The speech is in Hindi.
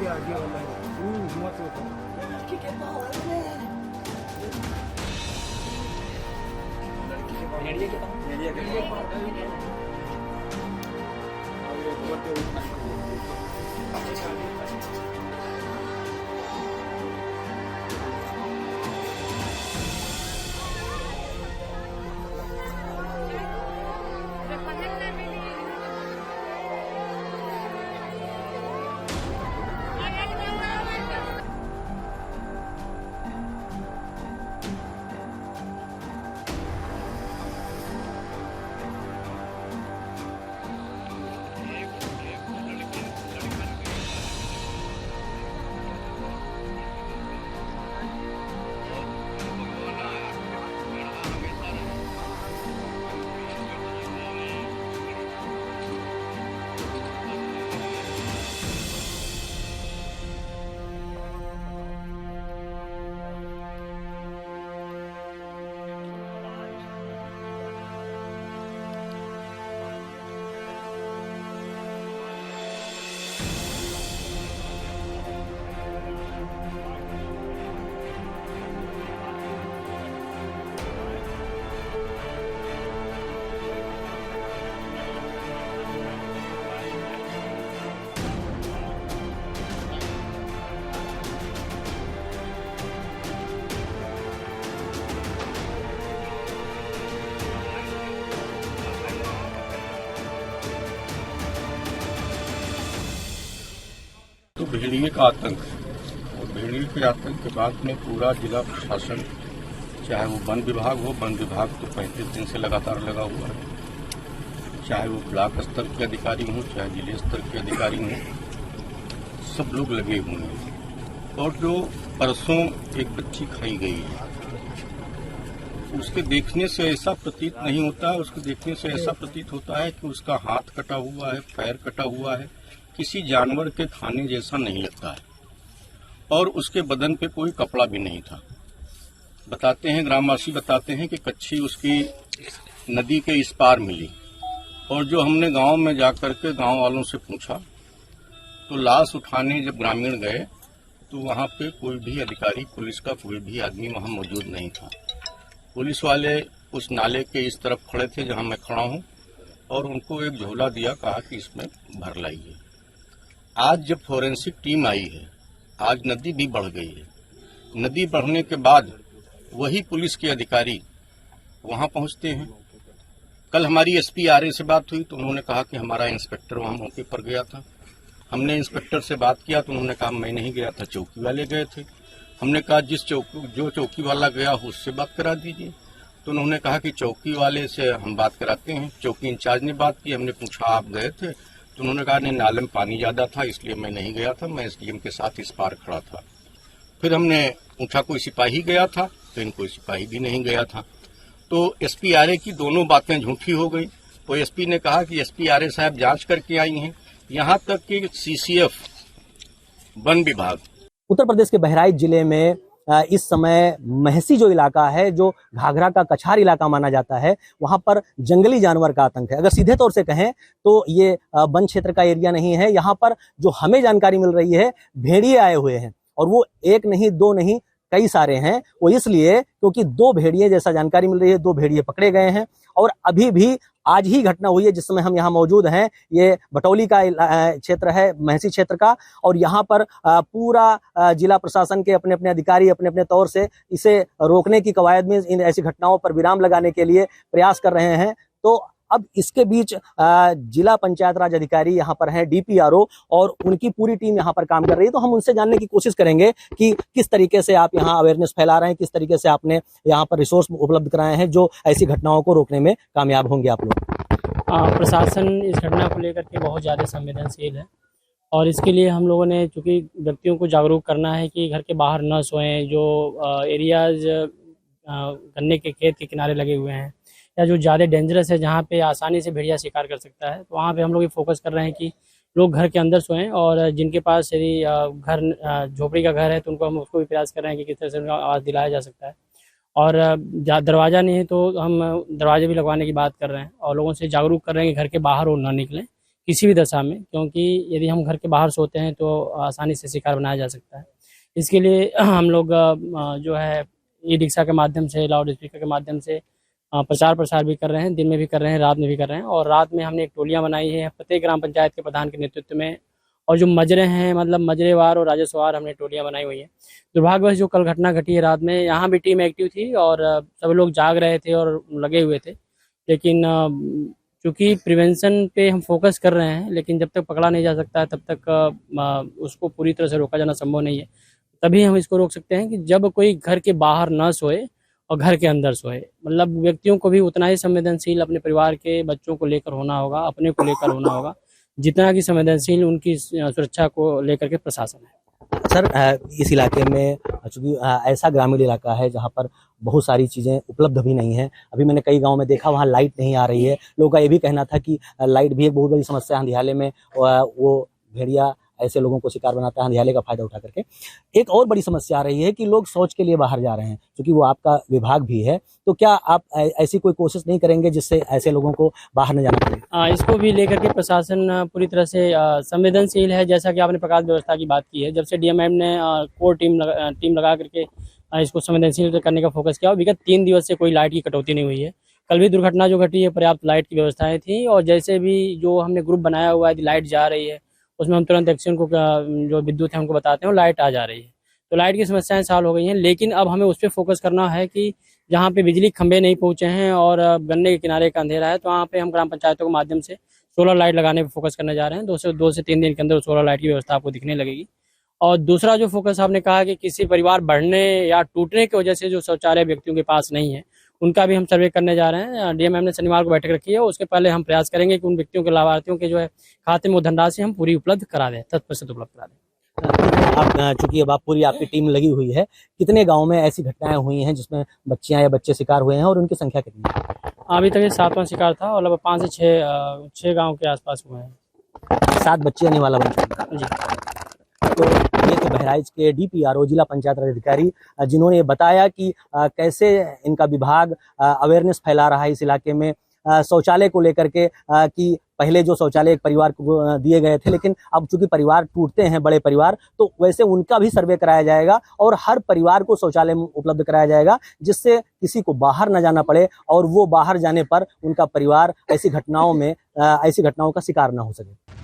के आगे वाला है, मत होता लड़की के पास भेड़िए के पास तो भेड़िए का आतंक है और भेड़िए के आतंक के बाद में पूरा जिला प्रशासन, चाहे वो वन विभाग हो, वन विभाग तो 35 दिन से लगातार लगा हुआ है, चाहे वो ब्लॉक स्तर के अधिकारी हों, चाहे जिले स्तर के अधिकारी हों, सब लोग लगे हुए हैं। और जो परसों एक बच्ची खाई गई है, उसके देखने से ऐसा प्रतीत नहीं होता है, उसके देखने से ऐसा प्रतीत होता है कि उसका हाथ कटा हुआ है, पैर कटा हुआ है, किसी जानवर के खाने जैसा नहीं लगता है और उसके बदन पे कोई कपड़ा भी नहीं था। बताते हैं, ग्रामवासी बताते हैं कि कच्ची उसकी नदी के इस पार मिली और जो हमने गांव में जाकर के गांव वालों से पूछा तो लाश उठाने जब ग्रामीण गए तो वहां पे कोई भी अधिकारी, पुलिस का कोई भी आदमी वहां मौजूद नहीं था। पुलिस वाले उस नाले के इस तरफ खड़े थे जहां मैं खड़ा हूं और उनको एक झोला दिया, कहा कि इसमें भर लाइए। आज जब फोरेंसिक टीम आई है, आज नदी भी बढ़ गई है। नदी बढ़ने के बाद वही पुलिस के अधिकारी वहां पहुंचते हैं। कल हमारी एसपी आरए से बात हुई तो उन्होंने कहा कि हमारा इंस्पेक्टर वहां मौके पर गया था। हमने इंस्पेक्टर से बात किया तो उन्होंने कहा मैं नहीं गया था, चौकी वाले गए थे। हमने कहा जो चौकी वाला गया हो उससे बात करा दीजिए, तो उन्होंने कहा कि चौकी वाले से हम बात कराते हैं। चौकी इंचार्ज ने बात की, हमने पूछा आप गए थे, तो उन्होंने कहा नहीं, नाले में पानी ज्यादा था इसलिए मैं नहीं गया था, मैं एसडीएम के साथ इस पार खड़ा था। फिर हमने पूछा कोई सिपाही गया था, तो इनको सिपाही भी नहीं गया था। तो एसपी आरए की दोनों बातें झूठी हो गई। तो एसपी ने कहा कि एसपी आरए साहब जांच करके आई हैं, यहाँ तक कि सीसीएफ, वन विभाग। उत्तर प्रदेश के बहराइच जिले में इस समय महसी जो इलाका है, जो घाघरा का कछार इलाका माना जाता है, वहां पर जंगली जानवर का आतंक है। अगर सीधे तौर से कहें तो ये वन क्षेत्र का एरिया नहीं है। यहाँ पर जो हमें जानकारी मिल रही है, भेड़िए आए हुए हैं और वो एक नहीं, दो नहीं, कई सारे हैं। वो इसलिए क्योंकि 2 भेड़िए, जैसा जानकारी मिल रही है, 2 भेड़िए पकड़े गए हैं और अभी भी आज ही घटना हुई है जिस समय हम यहाँ मौजूद हैं। ये बटौली का क्षेत्र है, महसी क्षेत्र का, और यहाँ पर पूरा जिला प्रशासन के अपने अपने अधिकारी अपने अपने तौर से इसे रोकने की कवायद में, इन ऐसी घटनाओं पर विराम लगाने के लिए प्रयास कर रहे हैं। तो अब इसके बीच जिला पंचायत राज अधिकारी यहाँ पर हैं, डीपीआरओ, और उनकी पूरी टीम यहाँ पर काम कर रही है। तो हम उनसे जानने की कोशिश करेंगे कि किस तरीके से आप यहाँ अवेयरनेस फैला रहे हैं, किस तरीके से आपने यहाँ पर रिसोर्स उपलब्ध कराए हैं जो ऐसी घटनाओं को रोकने में कामयाब होंगे आप लोग। प्रशासन इस घटना को लेकर के बहुत ज़्यादा संवेदनशील है और इसके लिए हम लोगों ने, चूँकि व्यक्तियों को जागरूक करना है कि घर के बाहर न सोएं, जो एरियाज गन्ने के खेत के किनारे लगे हुए हैं या जो ज़्यादा डेंजरस है, जहाँ पे आसानी से भेड़िया शिकार कर सकता है, तो वहाँ पे हम लोग ये फोकस कर रहे हैं कि लोग घर के अंदर सोएं। और जिनके पास यदि घर झोपड़ी का घर है तो उनको हम उसको भी प्रयास कर रहे हैं कि किस तरह से उनका आवाज़ दिलाया जा सकता है। और दरवाज़ा नहीं है तो हम दरवाजे भी लगवाने की बात कर रहे हैं और लोगों से जागरूक कर रहे हैं कि घर के बाहर वो ना निकलें, किसी भी दशा में, क्योंकि यदि हम घर के बाहर सोते हैं तो आसानी से शिकार बनाया जा सकता है। इसके लिए हम लोग जो है ई रिक्शा के माध्यम से, लाउड स्पीकर के माध्यम से प्रचार प्रसार भी कर रहे हैं, दिन में भी कर रहे हैं, रात में भी कर रहे हैं। और रात में हमने एक टोलियाँ बनाई है प्रत्येक ग्राम पंचायत के प्रधान के नेतृत्व में, और जो मजरे हैं, मतलब मजरेवार और राजस्ववार हमने टोलियाँ बनाई हुई हैं। दुर्भाग्यवश जो कल घटना घटी है रात में, यहाँ भी टीम एक्टिव थी और सब लोग जाग रहे थे और लगे हुए थे, लेकिन चूँकि प्रिवेंशन पे हम फोकस कर रहे हैं, लेकिन जब तक पकड़ा नहीं जा सकता है तब तक उसको पूरी तरह से रोका जाना संभव नहीं है। तभी हम इसको रोक सकते हैं कि जब कोई घर के बाहर न सोए और घर के अंदर सोए। मतलब व्यक्तियों को भी उतना ही संवेदनशील अपने परिवार के बच्चों को लेकर होना होगा, अपने को लेकर होना होगा, जितना कि संवेदनशील उनकी सुरक्षा को लेकर के प्रशासन है। सर, इस इलाके में चूँकि ऐसा ग्रामीण इलाका है जहाँ पर बहुत सारी चीज़ें उपलब्ध भी नहीं हैं। अभी मैंने कई गांव में देखा, वहाँ लाइट नहीं आ रही है। लोगों का ये भी कहना था कि लाइट भी एक बहुत बड़ी समस्या है अंधियाले में, वो भेड़िया ऐसे लोगों को शिकार बनाता है अंधियाले का फायदा उठा करके। एक और बड़ी समस्या आ रही है कि लोग शौच के लिए बाहर जा रहे हैं, क्योंकि वो आपका विभाग भी है। तो क्या आप ऐसी कोई कोशिश नहीं करेंगे जिससे ऐसे लोगों को बाहर न जाना पड़े? इसको भी लेकर के प्रशासन पूरी तरह से संवेदनशील है। जैसा कि आपने प्रकाश व्यवस्था की बात की है, जब से डीएमएम ने कोर टीम लगा करके इसको संवेदनशील करने का फोकस किया, विगत 3 दिवस से कोई लाइट की कटौती नहीं हुई है। कल भी दुर्घटना जो घटी है, पर्याप्त लाइट की व्यवस्थाएं थी, और जैसे भी जो हमने ग्रुप बनाया हुआ है, लाइट जा रही है उसमें हम तुरंत एक्शन को जो विद्युत है उनको बताते हैं, लाइट आ जा रही है। तो लाइट की समस्याएं सॉल्व हो गई हैं, लेकिन अब हमें उस पर फोकस करना है कि जहाँ पे बिजली खंभे नहीं पहुँचे हैं और गन्ने के किनारे का अंधेरा है, तो वहाँ पे हम ग्राम पंचायतों के माध्यम से सोलर लाइट लगाने पर फोकस करने जा रहे हैं। 2 से 3 दिन के अंदर सोलर लाइट की व्यवस्था आपको दिखने लगेगी। और दूसरा जो फोकस आपने कहा कि किसी परिवार बढ़ने या टूटने की वजह से जो शौचालय व्यक्तियों के पास नहीं है, उनका भी हम सर्वे करने जा रहे हैं। डीएमएम ने शनिवार को बैठक रखी है, उसके पहले हम प्रयास करेंगे कि उन व्यक्तियों के, लाभार्थियों के जो है खाते में वो धनराशि हम पूरी उपलब्ध करा दें, 100% उपलब्ध करा दें। आप चूंकि अब आप पूरी आपकी टीम लगी हुई है, कितने गांव में ऐसी घटनाएं हुई हैं जिसमें बच्चियां या बच्चे शिकार हुए हैं, और उनकी संख्या कितनी है? अभी तक ये 7वां शिकार था और लगभग 5 से 6 गाँव के आसपास हुए हैं। 7 बच्चे निवाला बन चुके हैं। जी। तो ये थे बहराइच के डीपीआरओ जिला पंचायत राज अधिकारी, जिन्होंने बताया कि कैसे इनका विभाग अवेयरनेस फैला रहा है इस इलाके में शौचालय को लेकर के, कि पहले जो शौचालय एक परिवार को दिए गए थे, लेकिन अब चूंकि परिवार टूटते हैं, बड़े परिवार, तो वैसे उनका भी सर्वे कराया जाएगा और हर परिवार को शौचालय उपलब्ध कराया जाएगा, जिससे किसी को बाहर न जाना पड़े और वो बाहर जाने पर उनका परिवार ऐसी घटनाओं का शिकार न हो सके।